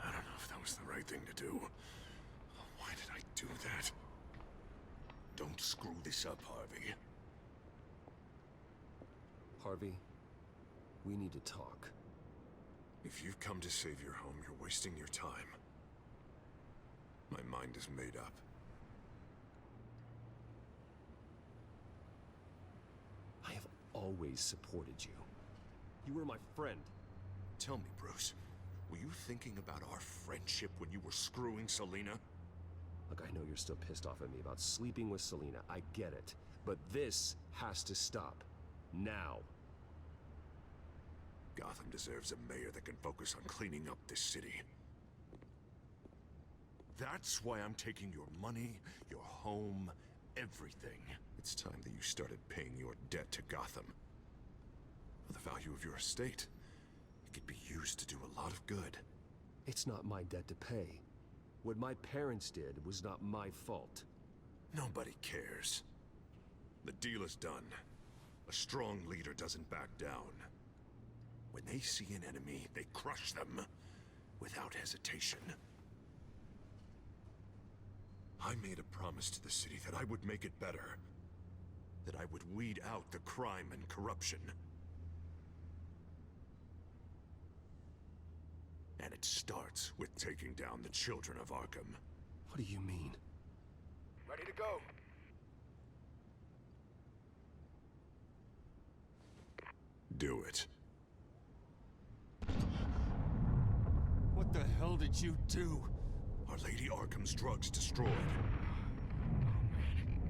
I don't know if that was the right thing to do. Why did I do that? Don't screw this up, Harvey. Harvey, we need to talk. If you've come to save your home, you're wasting your time. My mind is made up. I have always supported you. You were my friend. Tell me, Bruce, were you thinking about our friendship when you were screwing Selina? Look, I know you're still pissed off at me about sleeping with Selina. I get it. But this has to stop. Now. Gotham deserves a mayor that can focus on cleaning up this city. That's why I'm taking your money, your home, everything. It's time that you started paying your debt to Gotham. For the value of your estate, it could be used to do a lot of good. It's not my debt to pay. What my parents did was not my fault. Nobody cares. The deal is done. A strong leader doesn't back down. When they see an enemy, they crush them without hesitation. I made a promise to the city that I would make it better. That I would weed out the crime and corruption. And it starts with taking down the children of Arkham. What do you mean? Ready to go. Do it. What the hell did you do? Our Lady Arkham's drugs destroyed.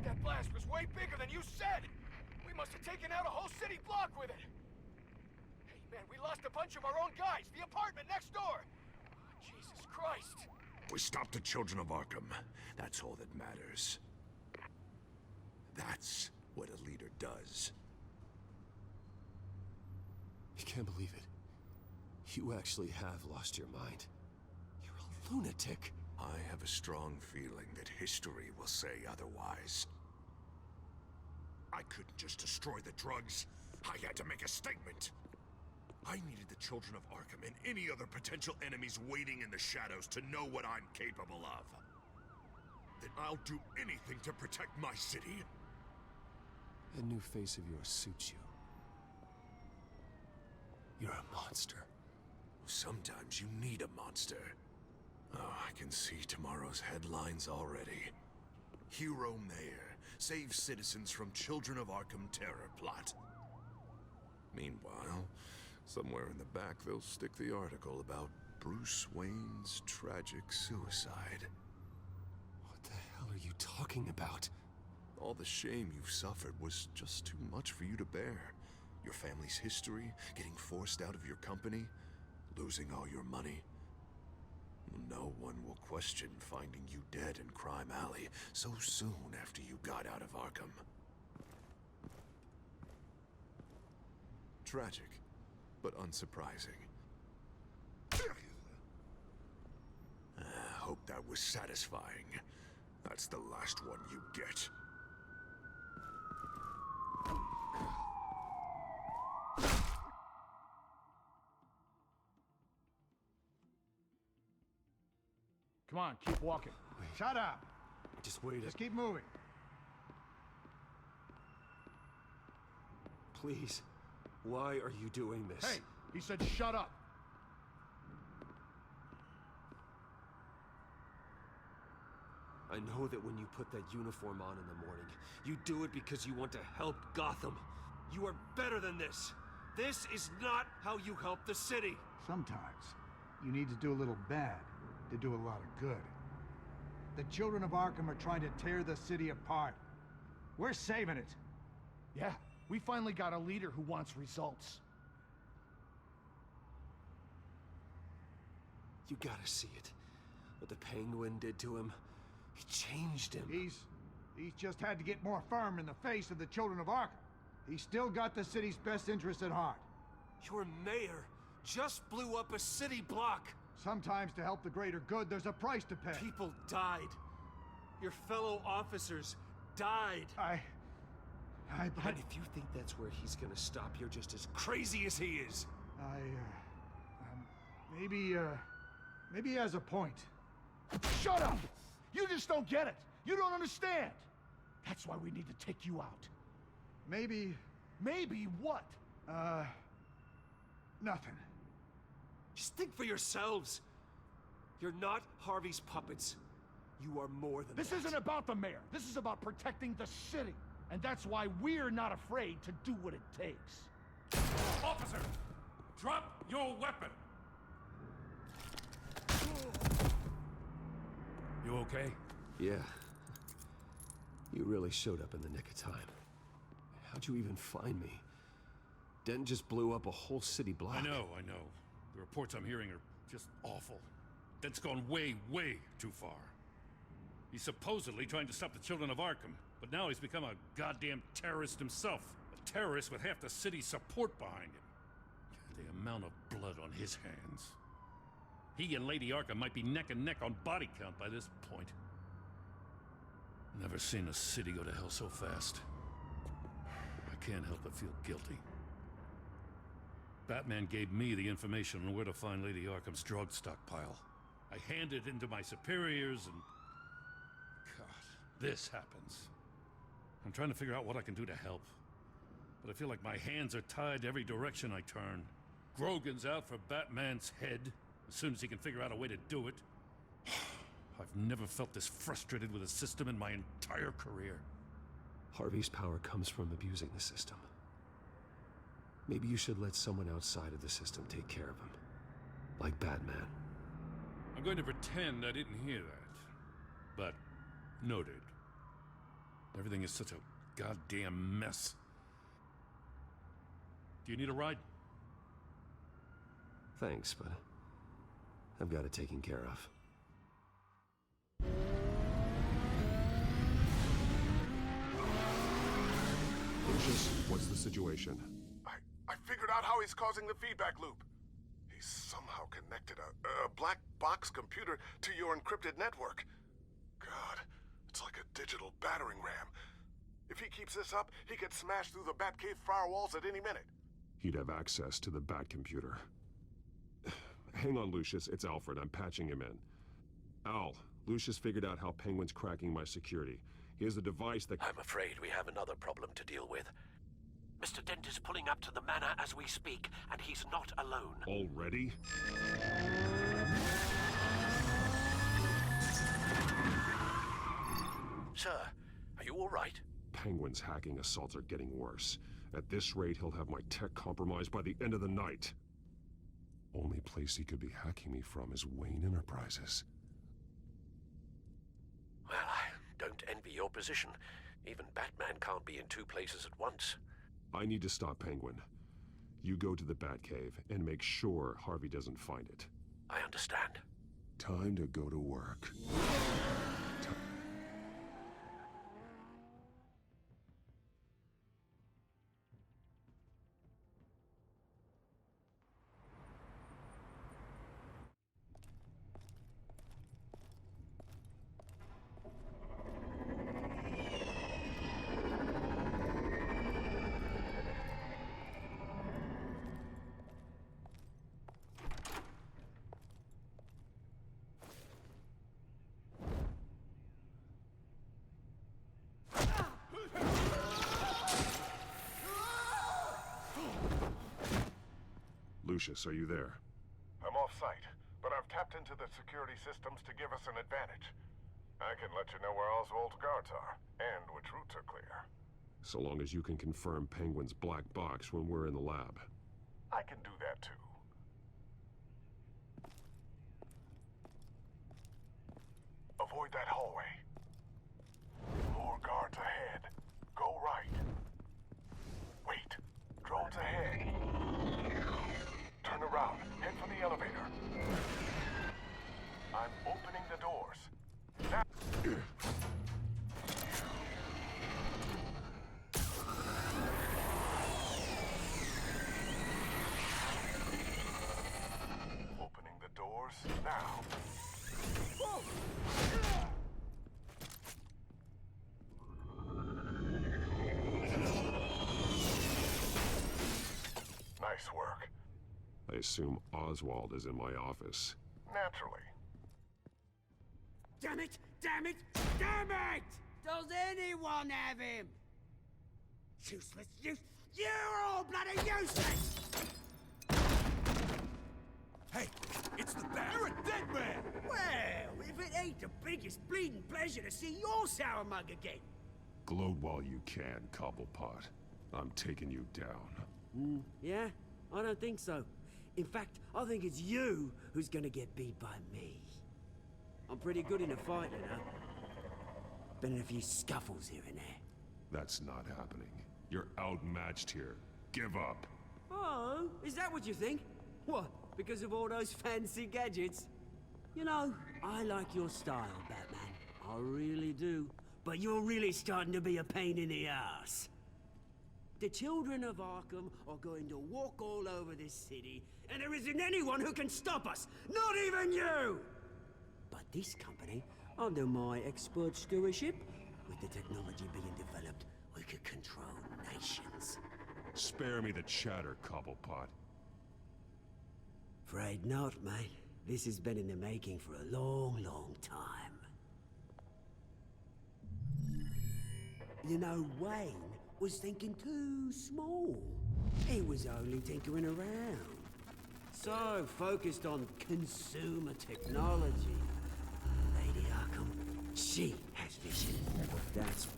That blast was way bigger than you said! We must have taken out a whole city block with it! Hey man, we lost a bunch of our own guys! The apartment next door! Oh, Jesus Christ! We stopped the children of Arkham. That's all that matters. That's what a leader does. I can't believe it. You actually have lost your mind. You're a lunatic. I have a strong feeling that history will say otherwise. I couldn't just destroy the drugs. I had to make a statement. I needed the children of Arkham and any other potential enemies waiting in the shadows to know what I'm capable of. That I'll do anything to protect my city. That new face of yours suits you. You're a monster. Sometimes you need a monster. Oh, I can see tomorrow's headlines already. Hero Mayor saves citizens from Children of Arkham terror plot. Meanwhile, somewhere in the back they'll stick the article about Bruce Wayne's tragic suicide. What the hell are you talking about? All the shame you've suffered was just too much for you to bear. Your family's history, getting forced out of your company, losing all your money. No one will question finding you dead in Crime Alley so soon after you got out of Arkham. Tragic, but unsurprising. Hope that was satisfying. That's the last one you get. Come on, keep walking. Shut up! Just wait. Just keep moving. Please. Why are you doing this? Hey, he said shut up. I know that when you put that uniform on in the morning, you do it because you want to help Gotham. You are better than this. This is not how you help the city. Sometimes, you need to do a little bad to do a lot of good. The children of Arkham are trying to tear the city apart. We're saving it. Yeah, we finally got a leader who wants results. You gotta see it. What the Penguin did to him. He changed him. He's just had to get more firm in the face of the children of Arkham. He's still got the city's best interests at heart. Your mayor just blew up a city block. Sometimes to help the greater good, there's a price to pay. People died. Your fellow officers died. And if you think that's where he's gonna stop, you're just as crazy as he is. Maybe he has a point. Shut up! You just don't get it. You don't understand. That's why we need to take you out. Maybe what? Nothing. Just think for yourselves. You're not Harvey's puppets. You are more than This isn't about the mayor. This is about protecting the city. And that's why we're not afraid to do what it takes. Officer! Drop your weapon! You okay? Yeah. You really showed up in the nick of time. How'd you even find me? Dent just blew up a whole city block. I know. The reports I'm hearing are just awful. Dent's gone way, way too far. He's supposedly trying to stop the children of Arkham, but now he's become a goddamn terrorist himself. A terrorist with half the city's support behind him. The amount of blood on his hands. He and Lady Arkham might be neck and neck on body count by this point. Never seen a city go to hell so fast. I can't help but feel guilty. Batman gave me the information on where to find Lady Arkham's drug stockpile. I handed it into my superiors and... God, this happens. I'm trying to figure out what I can do to help. But I feel like my hands are tied every direction I turn. Grogan's out for Batman's head, as soon as he can figure out a way to do it. I've never felt this frustrated with a system in my entire career. Harvey's power comes from abusing the system. Maybe you should let someone outside of the system take care of him. Like Batman. I'm going to pretend I didn't hear that. But, noted. Everything is such a goddamn mess. Do you need a ride? Thanks, but I've got it taken care of. Lucius, what's the situation? I figured out how he's causing the feedback loop. He's somehow connected a black box computer to your encrypted network. God, it's like a digital battering ram. If he keeps this up, he could smash through the Batcave firewalls at any minute. He'd have access to the Bat computer. Hang on, Lucius. It's Alfred. I'm patching him in. Al, Lucius figured out how Penguin's cracking my security. He has a device that... I'm afraid we have another problem to deal with. Mr. Dent is pulling up to the manor as we speak, and he's not alone. Already? Sir, are you all right? Penguin's hacking assaults are getting worse. At this rate, he'll have my tech compromised by the end of the night. Only place he could be hacking me from is Wayne Enterprises. Well, I don't envy your position. Even Batman can't be in two places at once. I need to stop Penguin. You go to the Batcave and make sure Harvey doesn't find it. I understand. Time to go to work. Lucius, are you there? I'm off-site, but I've tapped into the security systems to give us an advantage. I can let you know where Oswald's guards are, and which routes are clear. So long as you can confirm Penguin's black box when we're in the lab. I can do that too. Avoid that hallway. More guards ahead. Go right. Wait. Drones ahead. Turn around. Head for the elevator. I'm opening the doors. Now. Opening the doors now. Nice work. I assume Oswald is in my office. Naturally. Damn it! Damn it! Damn it! Does anyone have him? Useless, you're all bloody useless! Hey, it's the bat. You're a dead man! Well, if it ain't the biggest bleeding pleasure to see your sour mug again. Gloat while you can, Cobblepot. I'm taking you down. Yeah? I don't think so. In fact, I think it's you who's gonna get beat by me. I'm pretty good in a fight, you know. Been in a few scuffles here and there. That's not happening. You're outmatched here. Give up. Oh, is that what you think? What, because of all those fancy gadgets? You know, I like your style, Batman. I really do. But you're really starting to be a pain in the ass. The children of Arkham are going to walk all over this city, and there isn't anyone who can stop us! Not even you! But this company, under my expert stewardship, with the technology being developed, we could control nations. Spare me the chatter, Cobblepot. Afraid not, mate. This has been in the making for a long, long time. You know, Wayne was thinking too small. He was only tinkering around. So focused on consumer technology. Lady Arkham, she has vision. That's...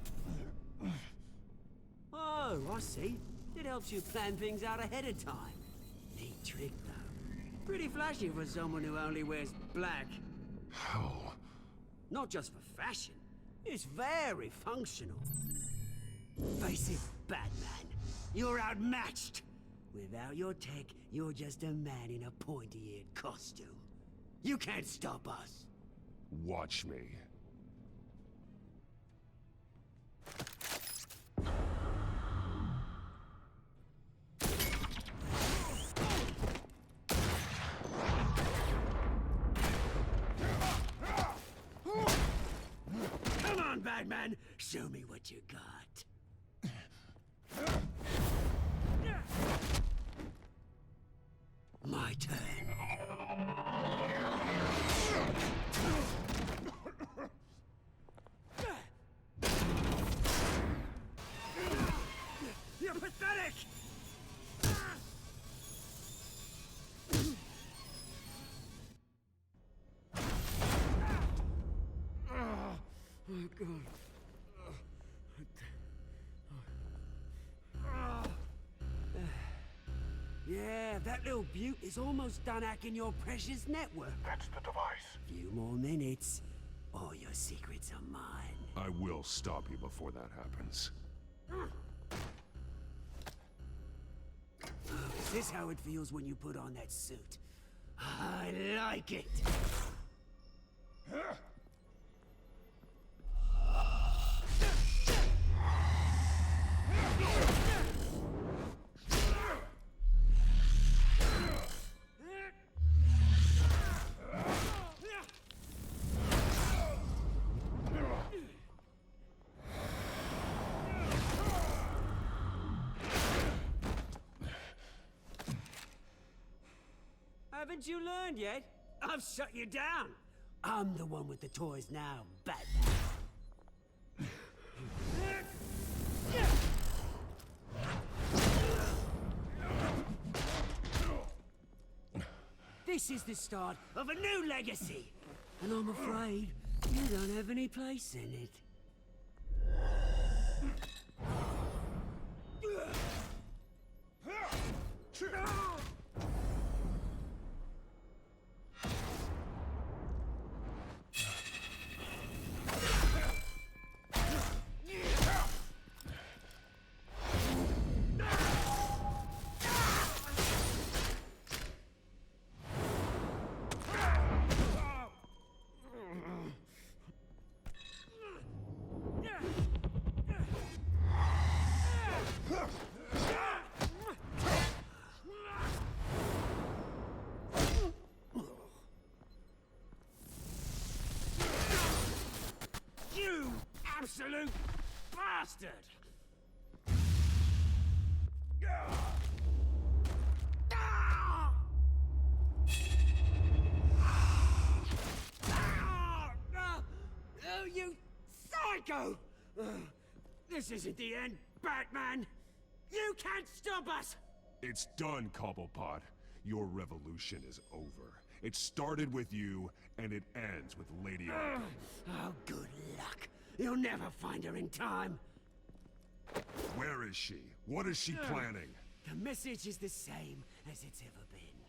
Oh, I see. It helps you plan things out ahead of time. Neat trick, though. Pretty flashy for someone who only wears black. How? Not just for fashion. It's very functional. Face it, Batman. You're outmatched. Without your tech, you're just a man in a pointy-eared costume. You can't stop us. Watch me. Come on, Batman. Show me what you got. My turn. You're pathetic! Oh, God. Yeah, that little beaut is almost done hacking your precious network. That's the device. Few more minutes, all your secrets are mine. I will stop you before that happens. Is this how it feels when you put on that suit? I like it! Haven't you learned yet? I've shut you down. I'm the one with the toys now, Batman. This is the start of a new legacy, and I'm afraid you don't have any place in it. absolute bastard! Oh, you psycho! This isn't the end, Batman! You can't stop us! It's done, Cobblepot. Your revolution is over. It started with you, and it ends with Lady Arkham. Oh, good luck. You'll never find her in time. Where is she? What is she planning? The message is the same as it's ever been.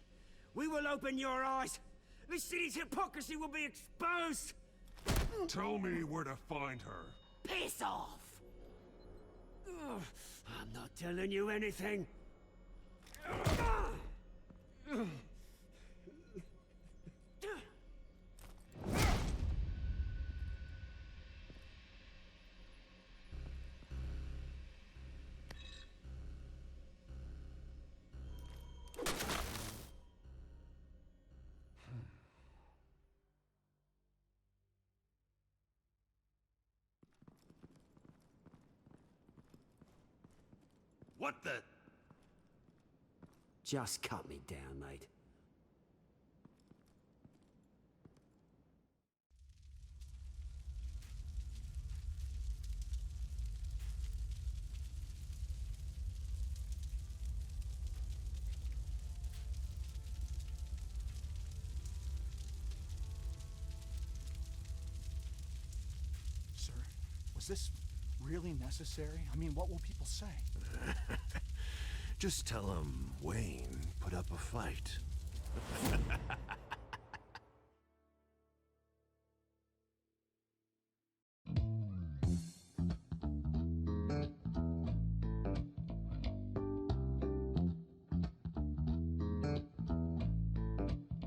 We will open your eyes. The city's hypocrisy will be exposed. Tell me where to find her. Piss off! I'm not telling you anything. What the? Just cut me down, mate. Sir, was this really necessary? I mean, what will people say? Just tell him Wayne put up a fight.